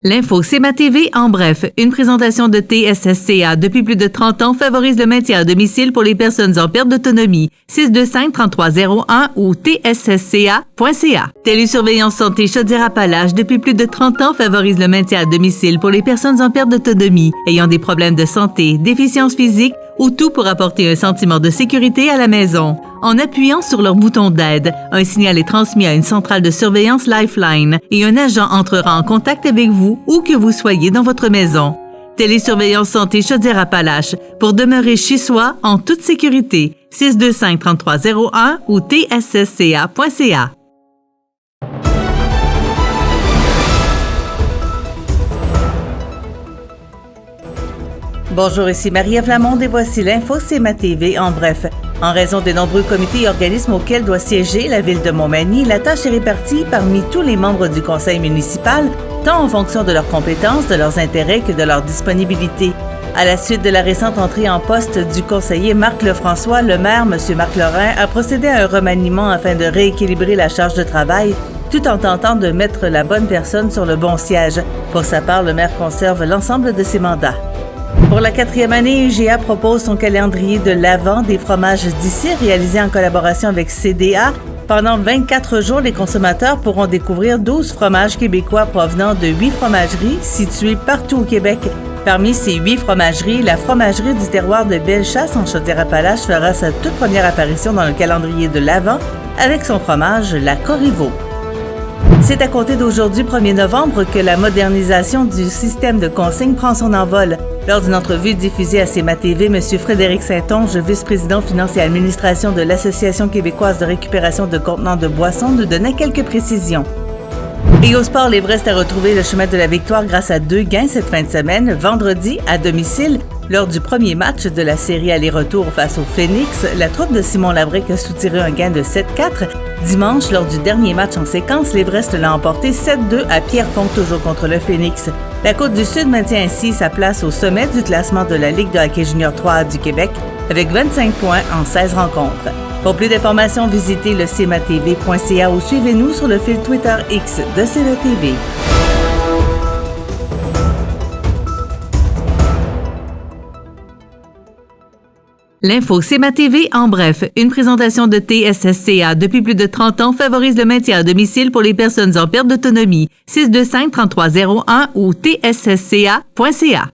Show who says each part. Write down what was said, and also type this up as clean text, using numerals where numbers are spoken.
Speaker 1: L'info CMA TV en bref, une présentation de TSSCA depuis plus de 30 ans favorise le maintien à domicile pour les personnes en perte d'autonomie. 625-3301 ou tssca.ca. Télésurveillance santé Chaudière-Appalaches depuis plus de 30 ans favorise le maintien à domicile pour les personnes en perte d'autonomie, ayant des problèmes de santé, déficience physique ou tout pour apporter un sentiment de sécurité à la maison. En appuyant sur leur bouton d'aide, un signal est transmis à une centrale de surveillance Lifeline et un agent entrera en contact avec vous où que vous soyez dans votre maison. Télésurveillance santé Chaudière-Appalaches pour demeurer chez soi en toute sécurité. 625-3301 ou tssca.ca. Bonjour, ici Marie-Ève Lamonde et voici l'info CMA TV en bref. En raison des nombreux comités et organismes auxquels doit siéger la ville de Montmagny, la tâche est répartie parmi tous les membres du conseil municipal, tant en fonction de leurs compétences, de leurs intérêts que de leur disponibilité. À la suite de la récente entrée en poste du conseiller Marc Lefrançois, le maire, M. Marc Lorrain, a procédé à un remaniement afin de rééquilibrer la charge de travail, tout en tentant de mettre la bonne personne sur le bon siège. Pour sa part, le maire conserve l'ensemble de ses mandats. Pour la 4e année, IGA propose son calendrier de l'Avent des fromages d'ici, réalisé en collaboration avec CDA. Pendant 24 jours, les consommateurs pourront découvrir 12 fromages québécois provenant de 8 fromageries situées partout au Québec. Parmi ces 8 fromageries, la fromagerie du terroir de Bellechasse en Chaudière-Appalaches fera sa toute première apparition dans le calendrier de l'Avent avec son fromage, la Corriveau. C'est à compter d'aujourd'hui, 1er novembre, que la modernisation du système de consigne prend son envol. Lors d'une entrevue diffusée à CMA TV, M. Frédéric Saint-Onge, vice-président finance et administration de l'Association québécoise de récupération de contenants de boissons, nous donnait quelques précisions. Et au sport, l'Everest a retrouvé le chemin de la victoire grâce à 2 gains cette fin de semaine. Vendredi, à domicile, lors du premier match de la série aller-retour face au Phoenix, la troupe de Simon Labrec a soutiré un gain de 7-4. Dimanche, lors du dernier match en séquence, l'Everest l'a emporté 7-2 à Pierrefonds, toujours contre le Phoenix. La Côte-du-Sud maintient ainsi sa place au sommet du classement de la Ligue de hockey junior 3A du Québec avec 25 points en 16 rencontres. Pour plus d'informations, visitez le cmatv.ca ou suivez-nous sur le fil Twitter X de CMA TV. L'info CMA TV en bref, une présentation de TSSCA depuis plus de 30 ans favorise le maintien à domicile pour les personnes en perte d'autonomie. 625-3301 ou tssca.ca.